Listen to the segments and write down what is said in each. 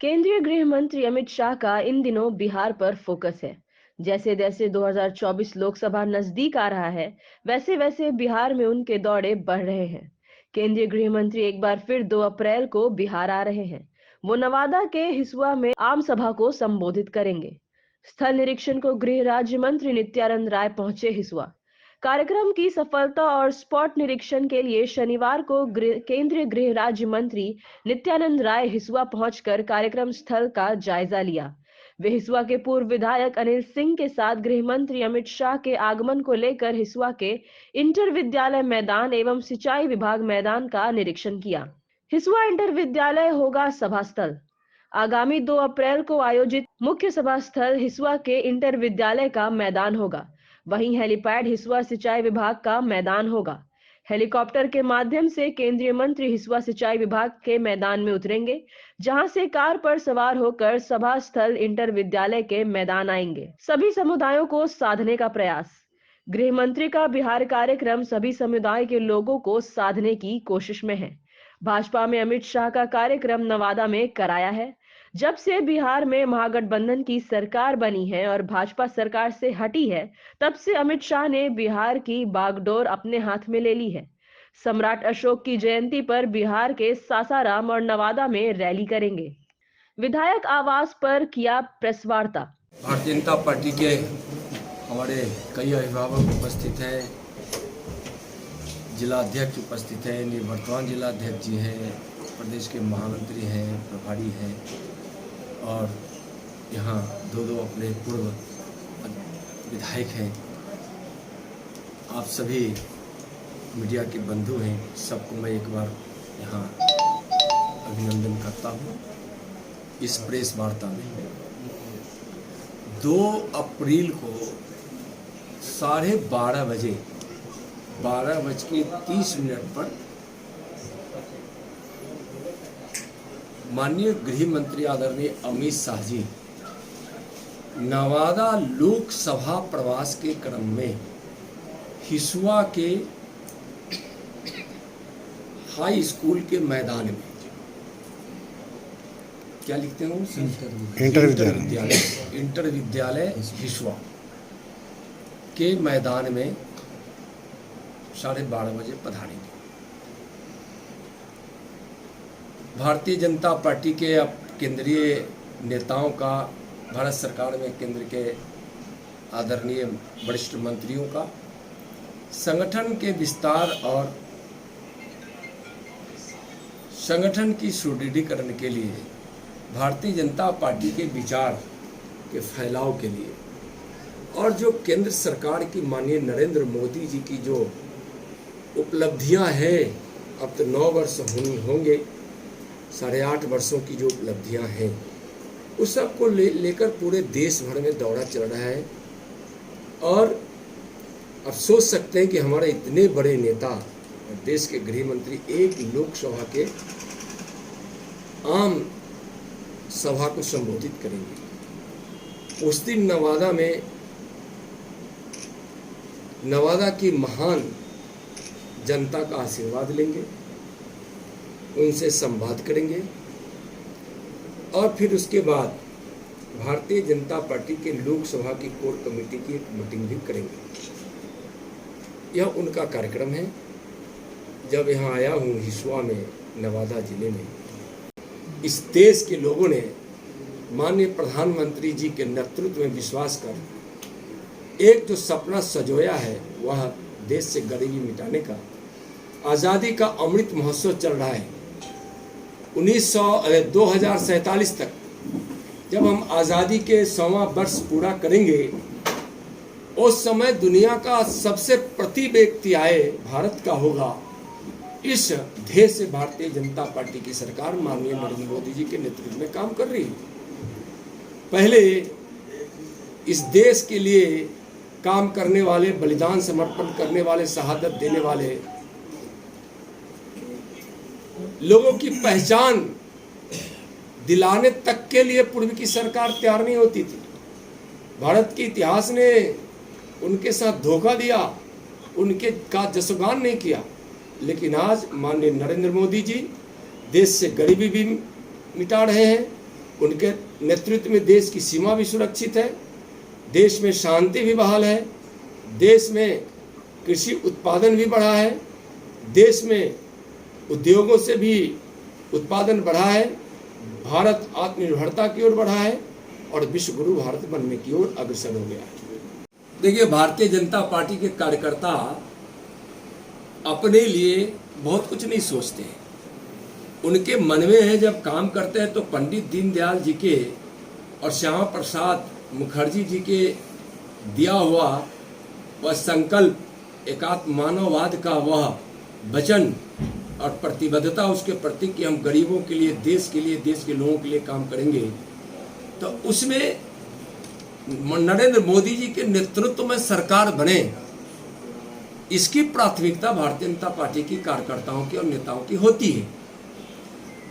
केंद्रीय गृह मंत्री अमित शाह का इन दिनों बिहार पर फोकस है। जैसे जैसे 2024 लोकसभा नजदीक आ रहा है, वैसे वैसे बिहार में उनके दौरे बढ़ रहे हैं। केंद्रीय गृह मंत्री एक बार फिर 2 अप्रैल को बिहार आ रहे हैं। वो नवादा के हिसुआ में आम सभा को संबोधित करेंगे। स्थल निरीक्षण को गृह राज्य मंत्री नित्यानंद राय पहुंचे हिसुआ। कार्यक्रम की सफलता और स्पॉट निरीक्षण के लिए शनिवार को केंद्रीय गृह राज्य मंत्री नित्यानंद राय हिसुआ पहुंचकर कार्यक्रम स्थल का जायजा लिया। वे हिसुआ के पूर्व विधायक अनिल सिंह के साथ गृह मंत्री अमित शाह के आगमन को लेकर हिसुआ के इंटर विद्यालय मैदान एवं सिंचाई विभाग मैदान का निरीक्षण किया। हिसुआ इंटर विद्यालय होगा सभा स्थल। आगामी 2 अप्रैल को आयोजित मुख्य सभा स्थल हिसुआ के इंटर विद्यालय का मैदान होगा। वहीं हेलीपैड हिसुआ सिंचाई विभाग का मैदान होगा। हेलीकॉप्टर के माध्यम से केंद्रीय मंत्री हिसुआ सिंचाई विभाग के मैदान में उतरेंगे, जहां से कार पर सवार होकर सभा स्थल इंटर विद्यालय के मैदान आएंगे। सभी समुदायों को साधने का प्रयास। गृह मंत्री का बिहार कार्यक्रम सभी समुदाय के लोगों को साधने की कोशिश में है। भाजपा में अमित शाह का कार्यक्रम नवादा में कराया है। जब से बिहार में महागठबंधन की सरकार बनी है और भाजपा सरकार से हटी है, तब से अमित शाह ने बिहार की बागडोर अपने हाथ में ले ली है। सम्राट अशोक की जयंती पर बिहार के सासाराम और नवादा में रैली करेंगे। विधायक आवास पर किया प्रेस वार्ता। भारतीय जनता पार्टी के हमारे कई अभिभावक उपस्थित हैं, जिला अध्यक्ष उपस्थित हैं, निवर्तमान जिला अध्यक्ष जी हैं, प्रदेश के महामंत्री हैं, प्रभारी हैं और यहाँ दो अपने पूर्व विधायक हैं। आप सभी मीडिया के बंधु हैं, सबको मैं एक बार यहाँ अभिनंदन करता हूँ। इस प्रेस वार्ता में 2 अप्रैल को 12:30 बजे 12:30 पर माननीय गृह मंत्री आदरणीय अमित शाह जी नवादा लोकसभा प्रवास के क्रम में हिसुआ के हाई स्कूल के मैदान में, क्या लिखते हो, इंटर विद्यालय हिसुआ के मैदान में 12:30 बजे पधारेंगे। भारतीय जनता पार्टी के अब केंद्रीय नेताओं का, भारत सरकार में केंद्र के आदरणीय वरिष्ठ मंत्रियों का संगठन के विस्तार और संगठन की सुदृढ़ीकरण के लिए, भारतीय जनता पार्टी के विचार के फैलाव के लिए और जो केंद्र सरकार की माननीय नरेंद्र मोदी जी की जो उपलब्धियां हैं, अब तो 9 वर्ष होंगे, 8.5 वर्षों की जो उपलब्धियां हैं, उस सब को लेकर पूरे देश भर में दौरा चल रहा है। और अब सोच सकते हैं कि हमारे इतने बड़े नेता और देश के गृह मंत्री एक लोकसभा के आम सभा को संबोधित करेंगे। उस दिन नवादा की महान जनता का आशीर्वाद लेंगे, उनसे संवाद करेंगे और फिर उसके बाद भारतीय जनता पार्टी के लोकसभा की कोर कमेटी की एक मीटिंग भी करेंगे। यह उनका कार्यक्रम है। जब यहाँ आया हूँ हिसुआ में, नवादा जिले में, इस देश के लोगों ने माननीय प्रधानमंत्री जी के नेतृत्व में विश्वास कर एक जो सपना सजोया है, वह देश से गरीबी मिटाने का, आज़ादी का अमृत महोत्सव चल रहा है। 2047 तक जब हम आज़ादी के 100वां वर्ष पूरा करेंगे, उस समय दुनिया का सबसे प्रति व्यक्ति आय भारत का होगा। इस ध्येय से भारतीय जनता पार्टी की सरकार माननीय नरेंद्र मोदी जी के नेतृत्व में काम कर रही है। पहले इस देश के लिए काम करने वाले, बलिदान समर्पण करने वाले, शहादत देने वाले लोगों की पहचान दिलाने तक के लिए पूर्व की सरकार तैयार नहीं होती थी। भारत के इतिहास ने उनके साथ धोखा दिया, उनके का जसगान नहीं किया। लेकिन आज माननीय नरेंद्र मोदी जी देश से गरीबी भी मिटा रहे हैं, उनके नेतृत्व में देश की सीमा भी सुरक्षित है, देश में शांति भी बहाल है, देश में कृषि उत्पादन भी बढ़ा है, देश में उद्योगों से भी उत्पादन बढ़ा है, भारत आत्मनिर्भरता की ओर बढ़ा है और विश्व गुरु भारत बनने की ओर अग्रसर हो गया है। देखिए, भारतीय जनता पार्टी के कार्यकर्ता अपने लिए बहुत कुछ नहीं सोचते हैं। उनके मन में है, जब काम करते हैं तो पंडित दीनदयाल जी के और श्यामा प्रसाद मुखर्जी जी के दिया हुआ वह संकल्प, एकात्म मानववाद का वह वचन और प्रतिबद्धता उसके प्रति कि हम गरीबों के लिए, देश के लोगों के लिए काम करेंगे, तो उसमें नरेंद्र मोदी जी के नेतृत्व में सरकार बने, इसकी प्राथमिकता भारतीय जनता पार्टी की कार्यकर्ताओं की और नेताओं की होती है।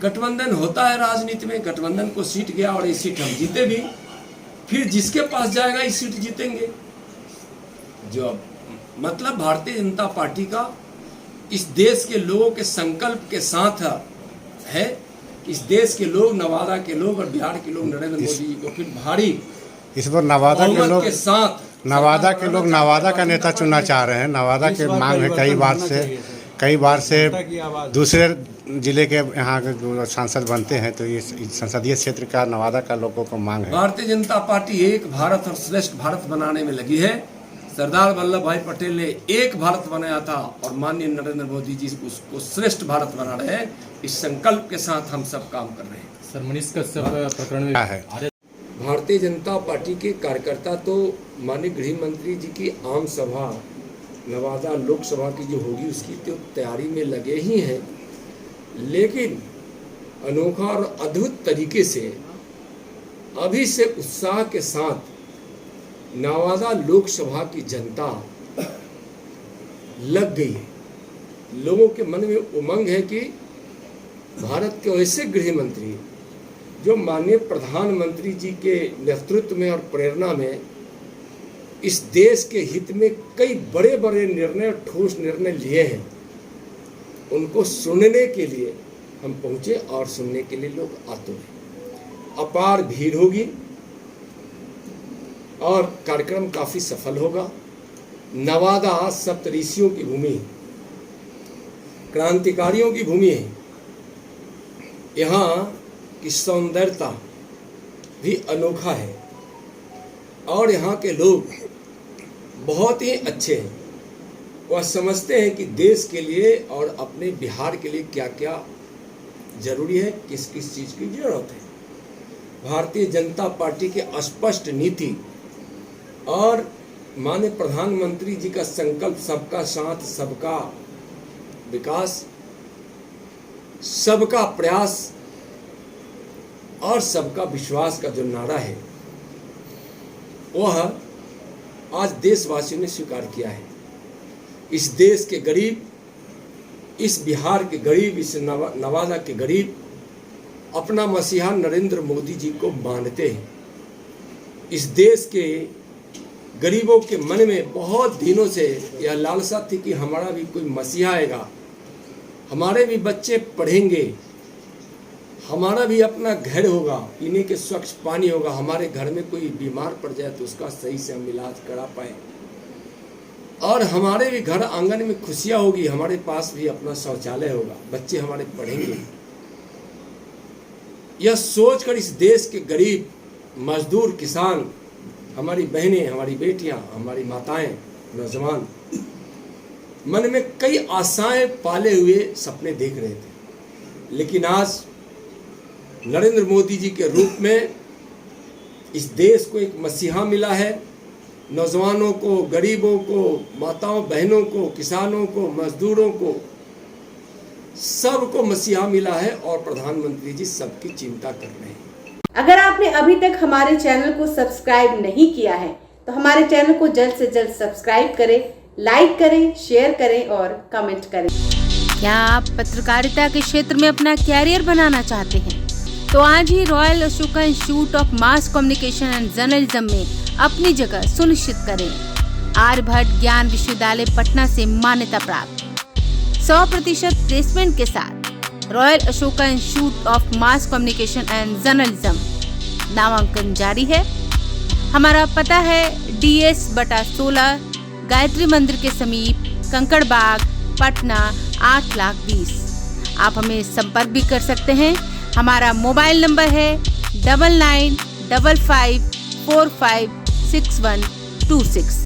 गठबंधन होता है राजनीति में, गठबंधन को सीट गया और ये सीट हम जीते भी, फिर जिसके पास जाएगा इस सीट जीतेंगे। जो मतलब भारतीय जनता पार्टी का इस देश के लोगों के संकल्प के साथ है। इस देश के लोग, नवादा के लोग और बिहार के लोग नरेंद्र मोदी जी को फिर भारी इस बार नवादा के साथ नवादा का नेता चुनना चाह रहे हैं। नवादा के मांग है कई बार से दूसरे जिले के यहाँ के जो सांसद बनते हैं, तो ये संसदीय क्षेत्र का नवादा का लोगों को मांग है। भारतीय जनता पार्टी एक भारत और श्रेष्ठ भारत बनाने में लगी है। सरदार वल्लभ भाई पटेल ने एक भारत बनाया था और माननीय नरेंद्र मोदी जी उसको श्रेष्ठ भारत बना रहे हैं। इस संकल्प के साथ हम सब काम कर रहे हैं। सर, मनीष कश्यप प्रकरण में है भारतीय जनता पार्टी के कार्यकर्ता तो माननीय गृह मंत्री जी की आम सभा नवादा लोकसभा की जो होगी उसकी तो तैयारी में लगे ही हैं, लेकिन अनोखा और अद्भुत तरीके से अभी से उत्साह के साथ नवादा लोकसभा की जनता लग गई है। लोगों के मन में उमंग है कि भारत के ऐसे गृह मंत्री जो माननीय प्रधानमंत्री जी के नेतृत्व में और प्रेरणा में इस देश के हित में कई बड़े बड़े निर्णय, ठोस निर्णय लिए हैं, उनको सुनने के लिए हम पहुंचे और सुनने के लिए लोग आतुर हैं। अपार भीड़ होगी और कार्यक्रम काफी सफल होगा। नवादा सप्तऋषियों की भूमि, क्रांतिकारियों की भूमि है। यहाँ की सौंदर्यता भी अनोखा है और यहाँ के लोग बहुत ही अच्छे हैं। वह समझते हैं कि देश के लिए और अपने बिहार के लिए क्या क्या जरूरी है, किस किस चीज़ की जरूरत है। भारतीय जनता पार्टी के स्पष्ट नीति और माननीय प्रधानमंत्री जी का संकल्प, सबका साथ, सबका विकास, सबका प्रयास और सबका विश्वास का जो नारा है, वह आज देशवासियों ने स्वीकार किया है। इस देश के गरीब, इस बिहार के गरीब, इस नवादा के गरीब अपना मसीहा नरेंद्र मोदी जी को मानते हैं। इस देश के गरीबों के मन में बहुत दिनों से यह लालसा थी कि हमारा भी कोई मसीहा आएगा, हमारे भी बच्चे पढ़ेंगे, हमारा भी अपना घर होगा, पीने के स्वच्छ पानी होगा, हमारे घर में कोई बीमार पड़ जाए तो उसका सही से हम इलाज करा पाए, और हमारे भी घर आंगन में खुशियां होगी, हमारे पास भी अपना शौचालय होगा, बच्चे हमारे पढ़ेंगे। यह सोचकर इस देश के गरीब, मजदूर, किसान, हमारी बहनें, हमारी बेटियां, हमारी माताएं, नौजवान मन में कई आशाएं पाले हुए सपने देख रहे थे, लेकिन आज नरेंद्र मोदी जी के रूप में इस देश को एक मसीहा मिला है। नौजवानों को, गरीबों को, माताओं बहनों को, किसानों को, मजदूरों को, सबको मसीहा मिला है और प्रधानमंत्री जी सबकी चिंता कर रहे हैं। अगर आपने अभी तक हमारे चैनल को सब्सक्राइब नहीं किया है तो हमारे चैनल को जल्द से जल्द सब्सक्राइब करें, लाइक करें, शेयर करें और कमेंट करें। क्या आप पत्रकारिता के क्षेत्र में अपना कैरियर बनाना चाहते हैं? तो आज ही Royal Ashoka Institute of Mass Communication and Journalism में अपनी जगह सुनिश्चित करें। आर्यभट्ट ज्ञान विश्वविद्यालय पटना से मान्यता प्राप्त 100% प्लेसमेंट के साथ royal Ashoka Institute of Mass Communication and journalism नामांकन जारी है। हमारा पता है DS/16 गायत्री मंदिर के समीप, कंकड़बाग, पटना 8,20,000। आप हमें संपर्क भी कर सकते हैं। हमारा मोबाइल नंबर है 9955456126।